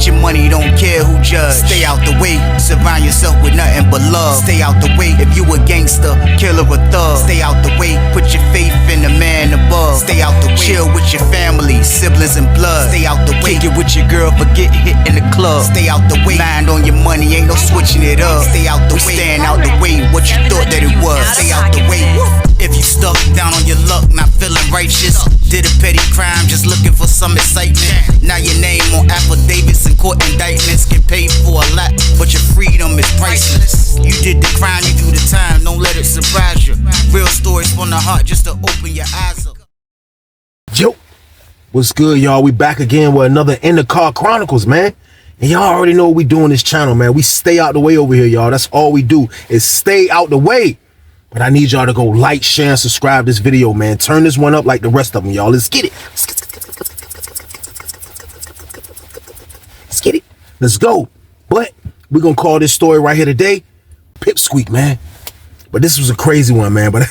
Get your money, don't care who judge. Stay out the way, surround yourself with nothing but love. Stay out the way, if you a gangster, killer or thug. Stay out the way, put your faith in the man above. Stay out the way, chill with your family, siblings and blood. Stay out the way, kick it with your girl, forget hit in the club. Stay out the way, mind on your money, ain't no switching it up. Stay out the way, stand out the way, what you thought that it was. Stay out the way. If you stuck down on your luck, not feeling righteous, did a petty crime, just looking for some excitement. Now your name on affidavits and court indictments, get paid for a lot, but your freedom is priceless. You did the crime, you do the time, don't let it surprise you. Real stories from the heart, just to open your eyes up. Yo, what's good, y'all? We back again with another In the Car Chronicles, man. And y'all already know what we do on this channel, man. We stay out the way over here, y'all. That's all we do is stay out the way. But I need y'all to go like, share, and subscribe this video, man. Turn this one up like the rest of them, y'all. Let's get it. Let's get it. Let's go. But we're going to call this story right here today Pipsqueak, man. But this was a crazy one, man. But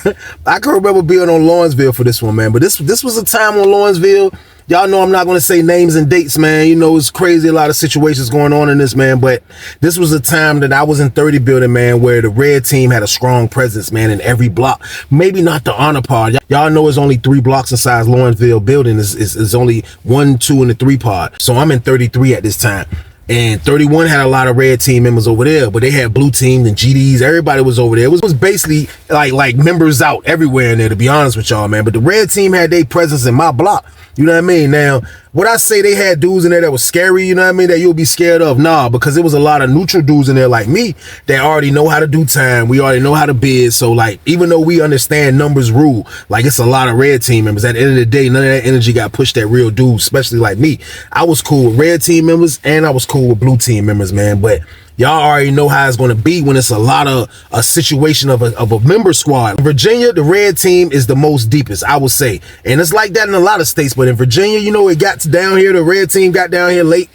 I can remember being on Lawrenceville for this one, man. But this was a time on Lawrenceville. Y'all know I'm not going to say names and dates, man. You know, it's crazy, a lot of situations going on in this, man. But this was a time that I was in 30 building, man, where the red team had a strong presence, man, in every block. Maybe not the honor pod. Y'all know it's only 3 blocks inside Lawrenceville building. It's only 1, 2, and the 3 pod. So I'm in 33 at this time. And 31 had a lot of red team members over there, but they had blue teams and GDs. Everybody was over there. It was basically like members out everywhere in there, to be honest with y'all, man. But the red team had their presence in my block. You know what I mean? Now, would I say they had dudes in there that was scary, you know what I mean, that you'll be scared of? Nah, because it was a lot of neutral dudes in there like me that already know how to do time. We already know how to bid. So, like, even though we understand numbers rule, like, it's a lot of red team members. At the end of the day, none of that energy got pushed at real dudes, especially like me. I was cool with red team members and I was cool with blue team members, man. But y'all already know how it's going to be when it's a lot of a situation of a member squad. In Virginia, the red team is the most deepest, I would say. And it's like that in a lot of states. But in Virginia, you know, it got down here. The red team got down here late.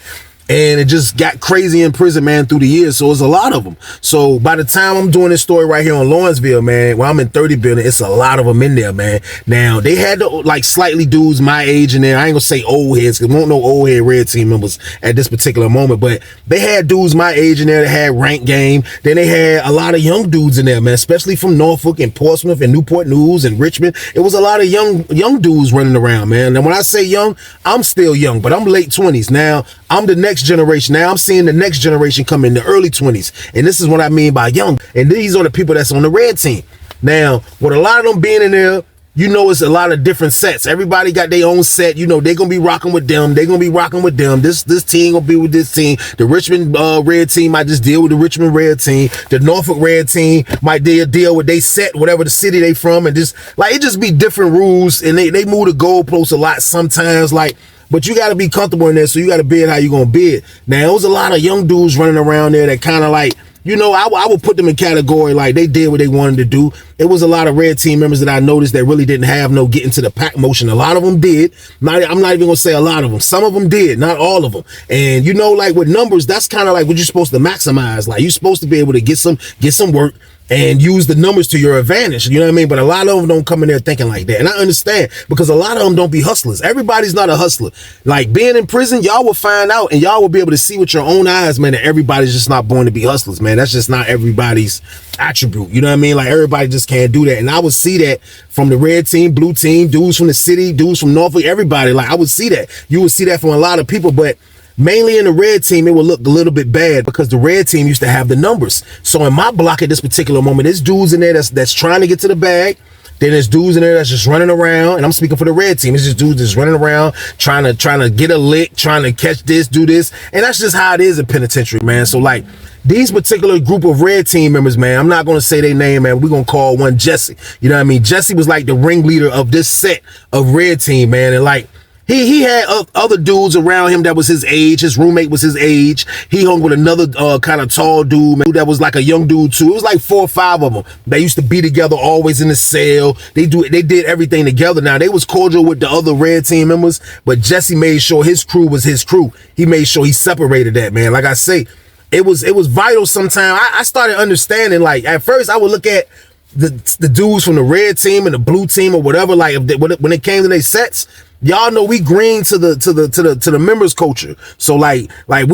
And it just got crazy in prison, man, through the years. So it's a lot of them. So by the time I'm doing this story right here on Lawrenceville, man, while I'm in 30 building, it's a lot of them in there, man. Now, they had the, like, slightly dudes my age in there. I ain't gonna say old heads, because won't no old head red team members at this particular moment. But they had dudes my age in there that had rank game. Then they had a lot of young dudes in there, man, especially from Norfolk and Portsmouth and Newport News and Richmond. It was a lot of young dudes running around, man. And when I say young, I'm still young, but I'm late 20s. Now, I'm the next generation. Now I'm seeing the next generation come in the early 20s. And this is what I mean by young. And these are the people that's on the red team. Now, with a lot of them being in there, you know, it's a lot of different sets. Everybody got their own set. You know, they're going to be rocking with them. They're going to be rocking with them. This team going to be with this team. The Richmond red team might just deal with the Richmond red team. The Norfolk red team might deal with they set, whatever the city they from. And just, like, it just be different rules. And they move the goalposts a lot sometimes, like. But you got to be comfortable in there, so you got to bid how you going to bid. Now, there was a lot of young dudes running around there that kind of like, you know, I would put them in category like they did what they wanted to do. It was a lot of red team members that I noticed that really didn't have no getting to the pack motion. A lot of them did. I'm not even going to say a lot of them. Some of them did, not all of them. And, you know, like with numbers, that's kind of like what you're supposed to maximize. Like, you're supposed to be able to get some work and use the numbers to your advantage. You know what I mean? But a lot of them don't come in there thinking like that. And I understand, because a lot of them don't be hustlers. Everybody's not a hustler. Like, being in prison, y'all will find out and y'all will be able to see with your own eyes, man, that everybody's just not born to be hustlers, man. That's just not everybody's attribute. You know what I mean? Like, everybody just can't do that. And I would see that from the red team, blue team, dudes from the city, dudes from Norfolk, everybody. Like, I would see that. You would see that from a lot of people, but mainly in the red team, it would look a little bit bad because the red team used to have the numbers. So in my block at this particular moment, there's dudes in there that's trying to get to the bag. Then there's dudes in there that's just running around, and I'm speaking for the red team. It's just dudes just running around, trying to get a lick, trying to catch this, do this. And that's just how it is in penitentiary, man. So, like, these particular group of red team members, man, I'm not going to say their name, man. We're going to call one Jesse. You know what I mean? Jesse was like the ringleader of this set of red team, man. And, like, he had other dudes around him that was his age. His roommate was his age. He hung with another kind of tall dude, man, that was like a young dude too. It was like 4 or 5 of them. They used to be together, always in the cell. They did everything together. Now, they was cordial with the other red team members, but Jesse made sure his crew was his crew. He made sure he separated that, man. Like I say, it was vital sometimes. I started understanding, like, at first I would look at the dudes from the red team and the blue team or whatever, like, when it came to their sets, y'all know we green to the members culture. So like I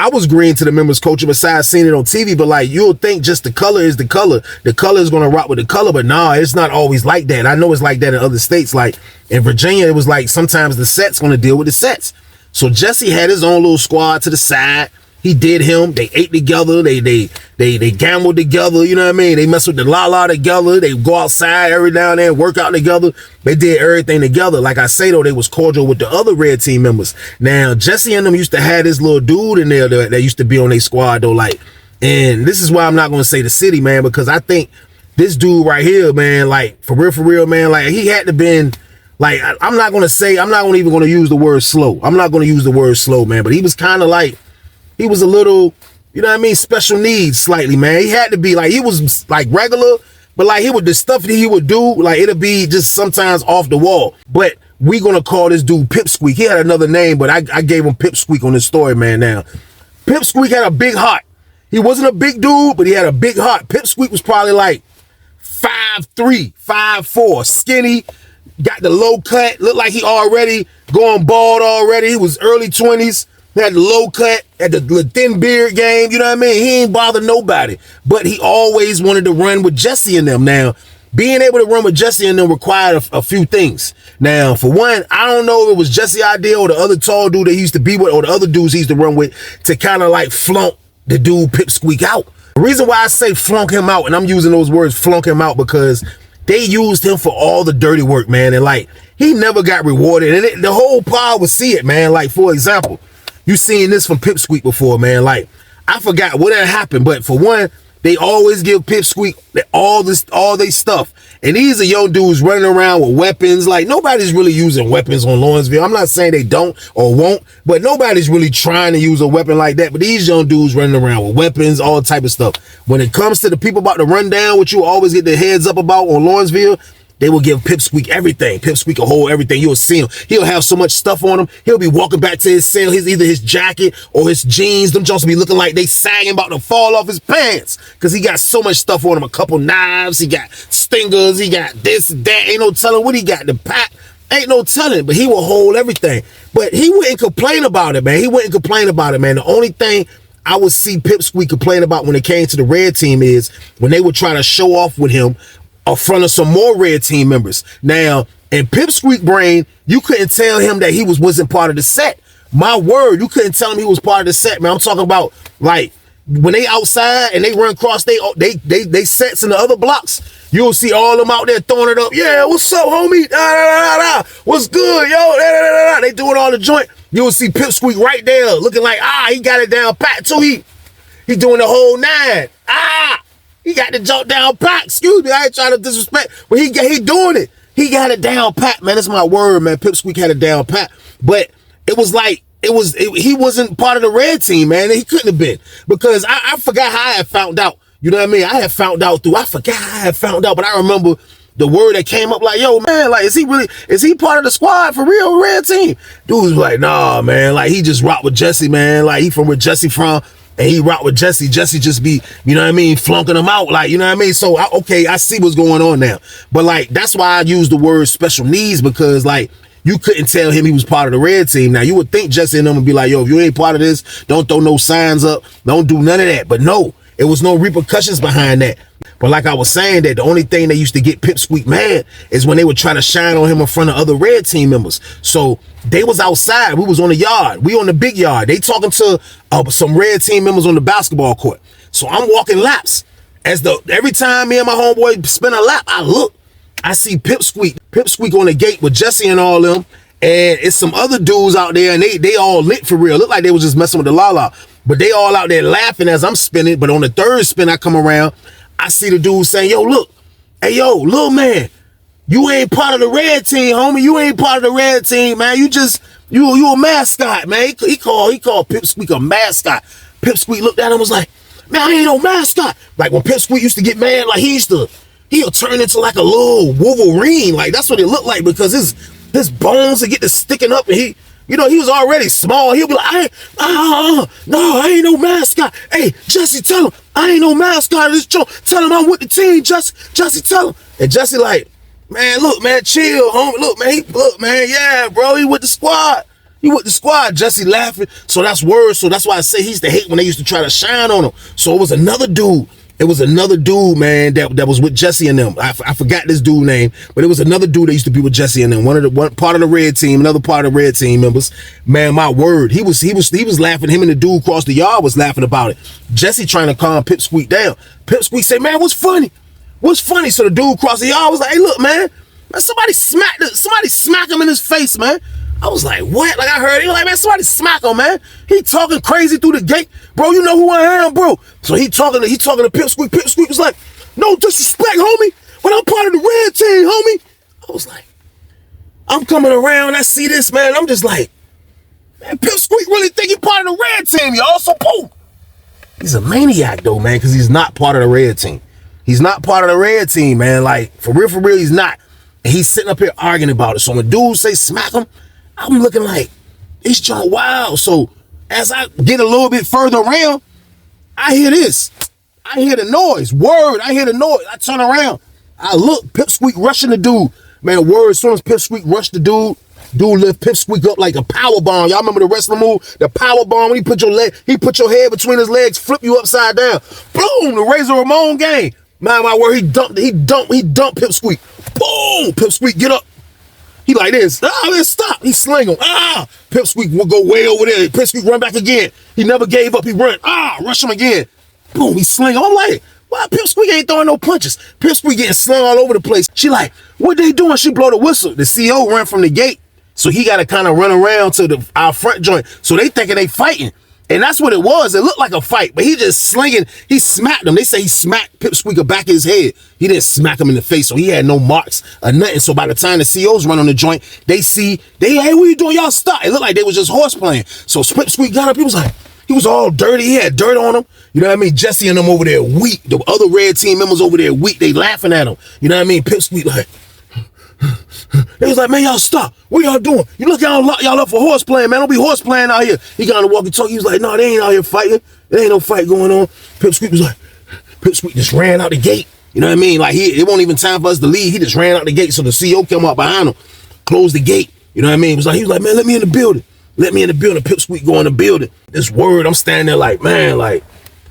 was green to the members culture besides seeing it on TV, but like you'll think just the color is the color. The color is gonna rock with the color, but nah, it's not always like that. I know it's like that in other states. Like in Virginia, it was like sometimes the set's gonna deal with the sets. So Jesse had his own little squad to the side. He did him. They ate together. They gambled together. You know what I mean? They mess with the la together. They go outside every now and then, work out together. They did everything together. Like I say though, they was cordial with the other red team members. Now Jesse and them used to have this little dude in there that used to be on their squad though. Like, and this is why I'm not gonna say the city, man, because I think this dude right here, man, like for real, man, like he had to been. Like I'm not even gonna use the word slow. I'm not gonna use the word slow, man. But he was kind of like. He was a little, you know what I mean, special needs slightly, man. He had to be like, he was like regular, but like the stuff that he would do, like it'll be just sometimes off the wall. But we gonna call this dude Pipsqueak. He had another name, but I gave him Pipsqueak on this story, man. Now, Pipsqueak had a big heart. He wasn't a big dude, but he had a big heart. Pipsqueak was probably like 5'3", 5'4", skinny, got the low cut, looked like he already going bald already. He was early 20s. Had the low cut, had the thin beard game, you know what I mean? He ain't bother nobody. But he always wanted to run with Jesse and them. Now, being able to run with Jesse and them required a few things. Now, for one, I don't know if it was Jesse's idea or the other tall dude that he used to be with or the other dudes he used to run with to kind of like flunk the dude Pipsqueak out. The reason why I say flunk him out, and I'm using those words flunk him out because they used him for all the dirty work, man. And like, he never got rewarded. And the whole pod would see it, man. Like, for example, you seen this from Pipsqueak before, man. Like, I forgot what had happened, but for one, they always give Pipsqueak all they stuff. And these are young dudes running around with weapons. Like, nobody's really using weapons on Lawrenceville. I'm not saying they don't or won't, but nobody's really trying to use a weapon like that. But these young dudes running around with weapons, all type of stuff. When it comes to the people about to run down, what you always get their heads up about on Lawrenceville, they will give Pipsqueak everything. Pipsqueak will hold everything. You'll see him. He'll have so much stuff on him. He'll be walking back to his cell. Either his jacket or his jeans. Them just be looking like they sagging about to fall off his pants. Because he got so much stuff on him. A couple knives. He got stingers. He got this and that. Ain't no telling what he got. The pack. Ain't no telling. But he will hold everything. But he wouldn't complain about it, man. He wouldn't complain about it, man. The only thing I would see Pipsqueak complain about when it came to the red team is when they would try to show off with him in front of some more red team members. Now, in Pipsqueak brain, you couldn't tell him that he wasn't part of the set. My word, you couldn't tell him he was part of the set, man. I'm talking about like when they outside and they run across they sets in the other blocks. You'll see all of them out there throwing it up. Yeah, what's up, homie? Da, da, da, da. What's good, yo? Da, da, da, da. They doing all the joint. You'll see Pipsqueak right there, looking like he got it down pat too. He doing the whole nine. He got the jump down pat. Excuse me, I ain't trying to disrespect, but he doing it. He got it down pat, man. That's my word, man. Pipsqueak had it down pat, but it was like he wasn't part of the red team, man. He couldn't have been because I forgot how I had found out. You know what I mean? I forgot how I had found out, but I remember the word that came up like, yo, man, like, is he part of the squad for real, red team? Dude was like, nah, man. Like, he just rocked with Jesse, man. Like, he from where Jesse from. And he rock with Jesse. Jesse just be, you know what I mean, flunking him out. Like, you know what I mean? So, I see what's going on now. But, like, that's why I use the word special needs because, like, you couldn't tell him he was part of the red team. Now, you would think Jesse and them would be like, yo, if you ain't part of this, don't throw no signs up. Don't do none of that. But no, it was no repercussions behind that. But like I was saying, that the only thing that used to get Pipsqueak mad is when they would try to shine on him in front of other red team members. So they was outside. We was on the yard. We on the big yard. They talking to some red team members on the basketball court. So I'm walking laps. Every time me and my homeboy spin a lap, I look. I see Pipsqueak on the gate with Jesse and all them. And it's some other dudes out there, and they all lit for real. Look like they was just messing with the la-la. But they all out there laughing as I'm spinning. But on the third spin I come around, I see the dude saying, yo, look. Hey, yo, little man, you ain't part of the red team, homie. You ain't part of the red team, man. You a mascot, man. He called Pipsqueak a mascot. Pipsqueak looked at him and was like, man, I ain't no mascot. Like when Pipsqueak used to get mad, like he'll turn into like a little Wolverine. Like that's what it looked like because his bones would get to sticking up and he was already small. He'll be like, no, I ain't no mascot. Hey, Jesse, tell him I ain't no mascot of this joint. Tell him I'm with the team, Jesse, tell him. And Jesse like, Man, look, man, chill, homie. Look, man, yeah, bro, he with the squad. He with the squad. Jesse laughing. So that's word. So that's why I say he's the hate when they used to try to shine on him. So it was another dude. It was another dude, man, that was with Jesse and them. I forgot this dude name, but it was another dude that used to be with Jesse and them. One part of the red team, another part of the red team members. Man, my word, he was laughing. Him and the dude across the yard was laughing about it. Jesse trying to calm Pipsqueak down. Pipsqueak say, man, what's funny? What's funny? So the dude across the yard was like, hey, look, man, somebody smack him in his face, man. I was like, what? Like, I heard, he was like, man, somebody smack him, man. He talking crazy through the gate. Bro, you know who I am, bro. So he talking to Pipsqueak. Pipsqueak was like, no disrespect, homie, but I'm part of the red team, homie. I was like, I'm coming around, I see this, man. I'm just like, man, Pipsqueak really think he part of the red team, y'all, so boom. He's a maniac, though, man, because he's not part of the red team. He's not part of the red team, man. Like, for real, he's not. And he's sitting up here arguing about it. So when dudes say smack him, I'm looking like, it's John Wild. So as I get a little bit further around, I hear this. I hear the noise. Word, I hear the noise. I turn around. I look, Pipsqueak rushing the dude. Man, word, as soon as Pipsqueak rushed the dude lift Pipsqueak up like a power bomb. Y'all remember the wrestling move? The power bomb, when he put your head between his legs, flip you upside down. Boom, the Razor Ramon game. Man, my word, he dumped Pipsqueak. Boom, Pipsqueak, get up. He like this. Man, stop. He sling him. Pipsqueak will go way over there. Pipsqueak run back again. He never gave up. He run. Rush him again. Boom, he sling him. I'm like, why Pipsqueak ain't throwing no punches? Pipsqueak getting slung all over the place. She like, what they doing? She blow the whistle. The CO ran from the gate. So he got to kind of run around to our front joint. So they thinking they fighting. And that's what it was. It looked like a fight, but he just slinging. He smacked him. They say he smacked Pipsqueak back of his head. He didn't smack him in the face, so he had no marks or nothing. So by the time the COs run on the joint, hey, what you doing? Y'all stop. It looked like they was just horse playing. So Pipsqueak got up. He was all dirty. He had dirt on him. You know what I mean? Jesse and them over there weak. The other red team members over there weak. They laughing at him. You know what I mean? Pipsqueak like, they was like, man, y'all stop. What y'all doing? You look, y'all up for horse playing, man. Don't be horse playing out here. He got on the walkie-talkie. He was like, no, they ain't out here fighting. There ain't no fight going on. Pipsqueak just ran out the gate. You know what I mean? Like, it wasn't even time for us to leave. He just ran out the gate. So the CO came up behind him, closed the gate. You know what I mean? He was like, man, let me in the building. Let me in the building. Pipsqueak go in the building. This word, I'm standing there like, man, like,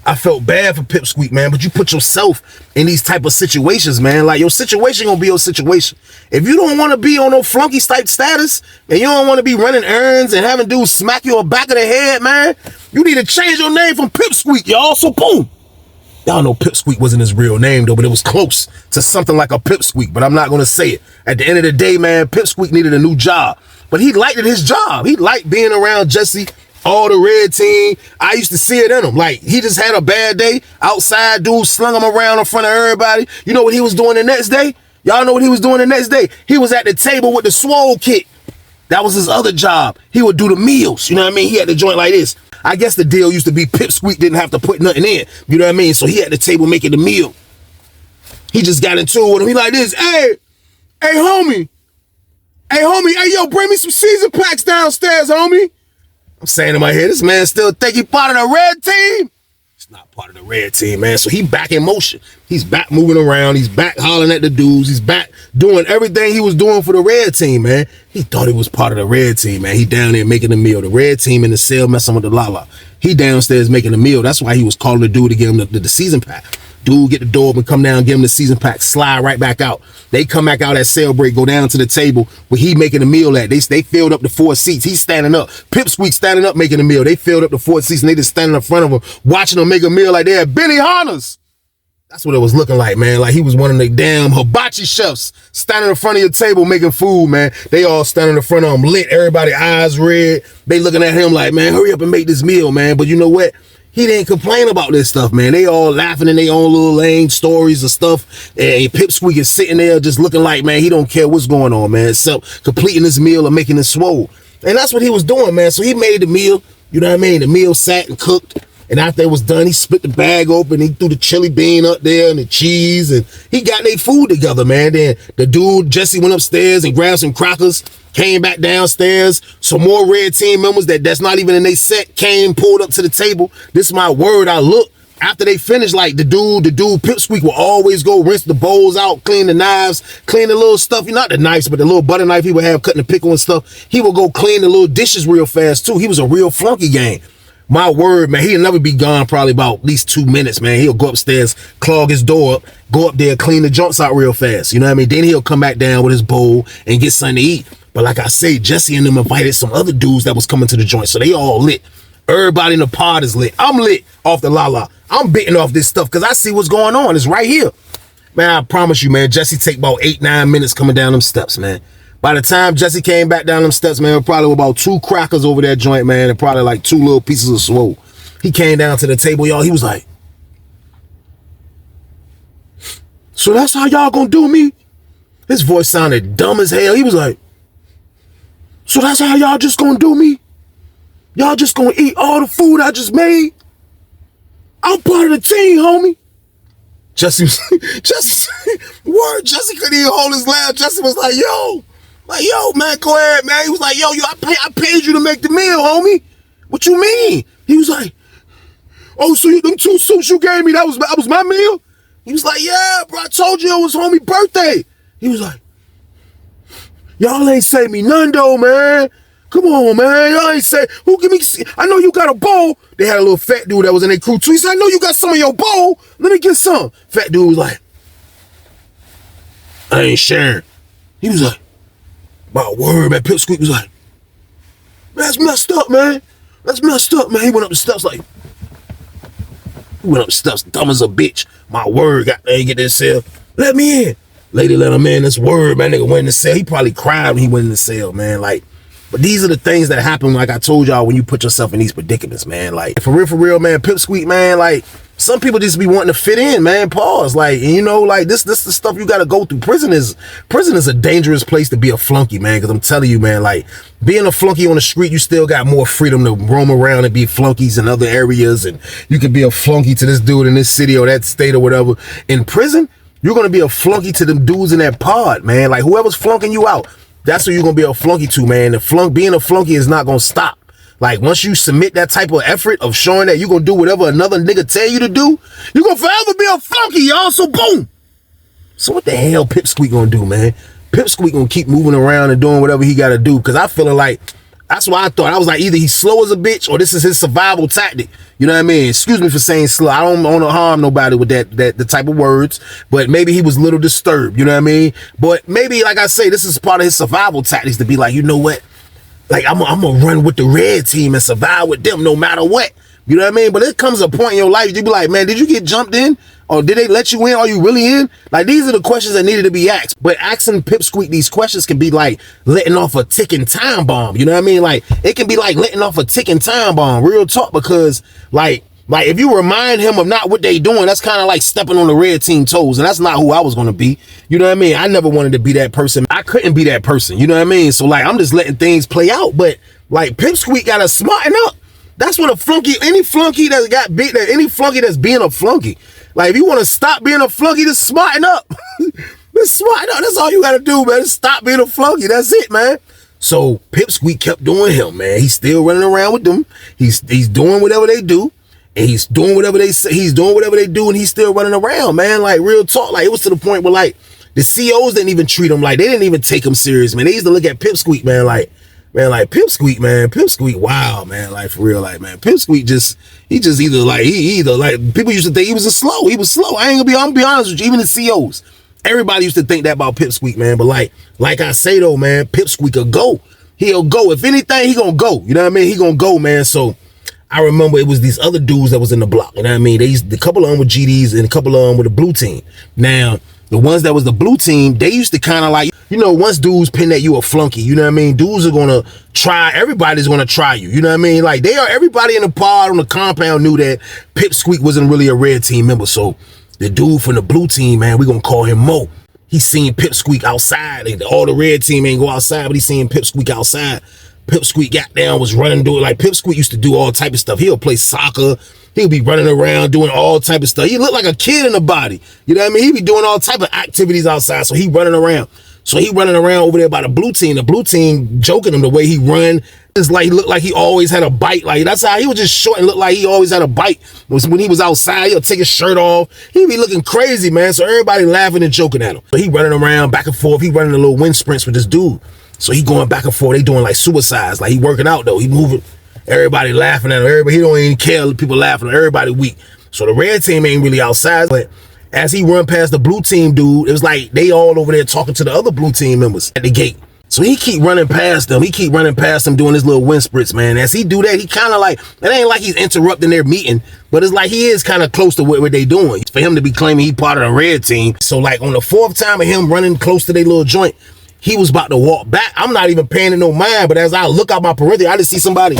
I felt bad for Pipsqueak, man, but you put yourself in these type of situations, man. Like, your situation gonna be your situation. If you don't want to be on no flunky type status, and you don't want to be running errands and having dudes smack you on the back of the head, man, you need to change your name from Pipsqueak, y'all. So boom. Y'all know Pipsqueak wasn't his real name, though, but it was close to something like a Pipsqueak, but I'm not gonna say it. At the end of the day, man, Pipsqueak needed a new job, but he liked his job. He liked being around Jesse, all the red team. I used to see it in him. Like, he just had a bad day outside. Dudes slung him around in front of everybody. You know what he was doing the next day? Y'all know what he was doing the next day? He was at the table with the swole kid. That was his other job. He would do the meals. You know what I mean? He had the joint like this. I guess the deal used to be Pipsqueak didn't have to put nothing in. You know what I mean? So he had the table making the meal. He just got into it with him. He like this. Hey, homie. Hey, yo, bring me some season packs downstairs, homie. I'm saying in my head, this man still think he part of the red team. He's not part of the red team, man. So he back in motion. He's back moving around. He's back hollering at the dudes. He's back doing everything he was doing for the red team, man. He thought he was part of the red team, man. He down there making the meal. The red team in the cell messing with the Lala. He downstairs making the meal. That's why he was calling the dude to give him the season pack. Dude get the door open, come down, give him the season pack, slide right back out. They come back out at cell break, go down to the table where he making the meal at. They filled up the 4 seats. He's standing up. Pipsqueak standing up making the meal. They filled up the 4 seats and they just standing in front of him, watching him make a meal like they had Benny Hanna's. That's what it was looking like, man. Like he was one of the damn hibachi chefs standing in front of your table making food, man. They all standing in front of him, lit, everybody eyes red. They looking at him like, man, hurry up and make this meal, man. But you know what? He didn't complain about this stuff, man. They all laughing in their own little lame stories and stuff. And Pipsqueak is sitting there just looking like, man, he don't care what's going on, man. Except completing his meal or making it swole. And that's what he was doing, man. So he made the meal, you know what I mean? The meal sat and cooked. And after it was done, he split the bag open. He threw the chili bean up there and the cheese. And he got their food together, man. Then the dude, Jesse, went upstairs and grabbed some crackers. Came back downstairs. Some more red team members that's not even in their set came, pulled up to the table. This is my word. I look. after they finish, like the dude Pipsqueak will always go rinse the bowls out, clean the knives, clean the little stuff. Not the knives, but the little butter knife he would have cutting the pickle and stuff. He would go clean the little dishes real fast too. He was a real flunky gang. My word, man, he'll never be gone probably about at least 2 minutes, man. He'll go upstairs, clog his door up, go up there, clean the joints out real fast. You know what I mean? Then he'll come back down with his bowl and get something to eat. But like I say, Jesse and them invited some other dudes that was coming to the joint, so they all lit. Everybody in the pod is lit. I'm lit off the la-la. I'm bitten off this stuff because I see what's going on. It's right here. Man, I promise you, man, Jesse take about 8-9 minutes coming down them steps, man. By the time Jesse came back down them steps, man, probably about 2 crackers over that joint, man, and probably like 2 little pieces of swole. He came down to the table, y'all. He was like, so that's how y'all gonna do me? His voice sounded dumb as hell. He was like, so that's how y'all just gonna do me? Y'all just gonna eat all the food I just made? I'm part of the team, homie. Jesse couldn't even hold his laugh. Jesse was like, yo, man, go ahead, man. He was like, yo, I paid you to make the meal, homie. What you mean? He was like, oh, so them 2 suits you gave me, that was my meal? He was like, yeah, bro, I told you it was homie's birthday. He was like, y'all ain't say me none though, man. Come on, man. Y'all ain't say, I know you got a bowl. They had a little fat dude that was in their crew too. He said, I know you got some of your bowl. Let me get some. Fat dude was like, I ain't sharing. He was like, my word, man. Pipsqueak was like, that's messed up, man. That's messed up, man. He went up the steps like, dumb as a bitch. My word, got there, get this cell. Let me in. Lady let him in. This word, man. Nigga went in the cell. He probably cried when he went in the cell, man. Like, but these are the things that happen, like I told y'all, when you put yourself in these predicaments, man. Like, for real, man, Pipsqueak, man, like, some people just be wanting to fit in, man. Pause. Like, you know, like, this the stuff you got to go through. Prison is a dangerous place to be a flunky, man, because I'm telling you, man, like, being a flunky on the street, you still got more freedom to roam around and be flunkies in other areas, and you could be a flunky to this dude in this city or that state or whatever. In prison, you're going to be a flunky to them dudes in that pod, man. Like, whoever's flunking you out, that's who you're going to be a flunky to, man. Being a flunky is not going to stop. Like, once you submit that type of effort of showing that you're going to do whatever another nigga tell you to do, you're going to forever be a flunky, y'all. So, boom. So, what the hell Pipsqueak going to do, man? Pipsqueak going to keep moving around and doing whatever he got to do. Because I feeling like, that's what I thought. I was like, either he's slow as a bitch or this is his survival tactic. You know what I mean? Excuse me for saying slow. I don't want to harm nobody with the type of words, but maybe he was a little disturbed. You know what I mean? But maybe, like I say, this is part of his survival tactics to be like, you know what? Like, I'm gonna run with the red team and survive with them no matter what. You know what I mean? But it comes a point in your life, you be like, man, did you get jumped in? Or did they let you in? Are you really in? Like, these are the questions that needed to be asked. But asking Pipsqueak these questions can be like letting off a ticking time bomb. You know what I mean? Like, it can be like letting off a ticking time bomb. Real talk, because like if you remind him of not what they doing, that's kind of like stepping on the red team toes. And that's not who I was going to be. You know what I mean? I never wanted to be that person. I couldn't be that person. You know what I mean? So, like, I'm just letting things play out. But, like, Pipsqueak got to smarten up. That's what any flunky that's got big, any flunky that's being a flunky. Like, if you want to stop being a flunky, just smarten up. Just smarten up. That's all you got to do, man. Just stop being a flunky. That's it, man. So, Pipsqueak kept doing him, man. He's still running around with them. He's doing whatever they do. And he's doing whatever they say. He's doing whatever they do, and he's still running around, man. Like, real talk. Like, it was to the point where, like, the COs didn't even treat him like, they didn't even take him serious, man. They used to look at Pipsqueak, man, like Pipsqueak, man. Pipsqueak, wow, man. Like, for real, like, man. Pipsqueak he people used to think he was slow. He was slow. I'm gonna be honest with you. Even the COs, everybody used to think that about Pipsqueak, man. But like I say though, man, Pipsqueak will go. He'll go. If anything, he gonna go. You know what I mean? He gonna go, man. So I remember it was these other dudes that was in the block. You know what I mean? A couple of them with GDs and a couple of them with the blue team. Now, the ones that was the blue team, they used to kind of like, you know, once dudes pin that you a flunky, you know what I mean? Dudes are going to try, everybody's going to try you. You know what I mean? Like, everybody in the pod on the compound knew that Pipsqueak wasn't really a red team member. So the dude from the blue team, man, we going to call him Mo. He seen Pipsqueak outside. All the red team ain't go outside, but he seen Pipsqueak outside. Pipsqueak got down, was running, doing, like, Pipsqueak used to do all type of stuff. He'll play soccer. He'll be running around doing all type of stuff. He looked like a kid in the body. You know what I mean? He be doing all type of activities outside. So he running around. So he running around over there by the blue team. The blue team joking him the way he run. It's like he looked like he always had a bite. Like that's how he was just short and looked like he always had a bite. When he was outside, he'll take his shirt off. He be looking crazy, man. So everybody laughing and joking at him. So he running around back and forth. He running a little wind sprints with this dude. So he going back and forth. They doing like suicides. Like he working out though. He moving. Everybody laughing at him. Everybody, he don't even care. People laughing. Everybody weak. So the red team ain't really outside. But as he run past the blue team dude, it was like they all over there talking to the other blue team members at the gate. So he keep running past them. He keep running past them doing his little wind sprints, man. As he do that, he kind of like, it ain't like he's interrupting their meeting, but it's like he is kind of close to what they doing. For him to be claiming he part of the red team. So like on the fourth time of him running close to their little joint, he was about to walk back. I'm not even paying it no mind, but as I look out my periphery, I just see somebody.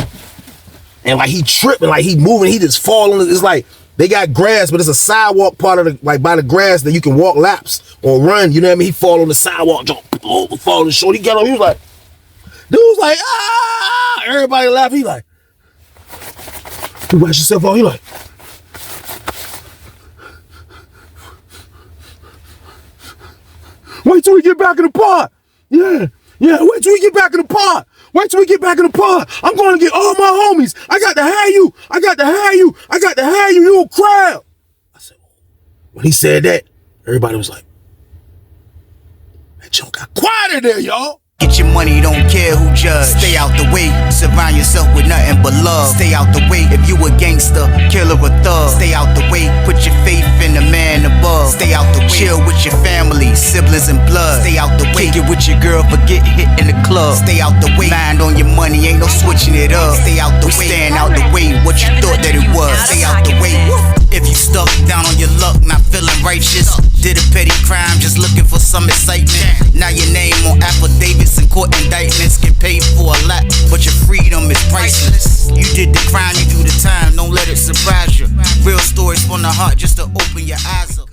And like he tripping, like he moving, he just falling. It's like they got grass, but it's a sidewalk part of the, like by the grass that you can walk laps or run. You know what I mean? He fall on the sidewalk, jump, falling short. He got up, he was like, dude was like, ah! Everybody laughing. He like, you watch yourself out. He like, wait till we get back in the pod. Yeah, wait till we get back in the pod. Wait till we get back in the pod. I'm going to get all my homies. I got to have you. I got to have you. I got to have you. You a crowd. I said, when he said that, everybody was like, that junk got quiet in there, y'all. Get your money, don't care who judge. Stay out the way, surround yourself with nothing but love. Stay out the way, if you a gangster, killer or thug. Stay out the way, put your faith in the man above. Stay out the way, chill with your family, siblings and blood. Stay out the way, kick it with your girl, forget hit in the club. Stay out the way, mind on your money, ain't no switching it up. Stay out the way, stand out the way, what you thought that it was. Stay out the way, if you stuck down on your luck, not feeling righteous. Did a petty crime, just looking for some excitement. Now your name on affidavits and court indictments, get paid for a lot, but your freedom is priceless. You did the crime, you do the time, don't let it surprise you. Real stories from the heart, just to open your eyes up.